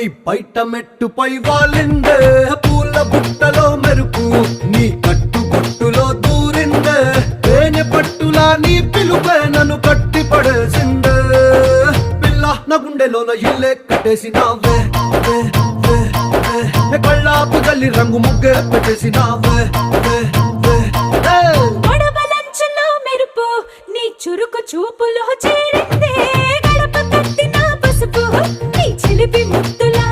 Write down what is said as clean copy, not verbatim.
నీ బయట మెట్టుపై వాలిందే పూల బుట్టలో మెరుపు నీ కట్టు బొట్టులో దూరిందే తేనె పట్టులా నీ పిలుపే నన్ను కట్టి పడేసిందే పిల్ల నా గుండెలోన ఇల్లే కట్టేసినావే కళ్ళాపు గల్లి రంగు ముగ్గే పెట్టేసినావే గొడవలంచులో మెరుపు నీ చురుకు చూపులో చేరిందే గడప కట్టిన పసుపు నీ చిలిపి ముద్దులా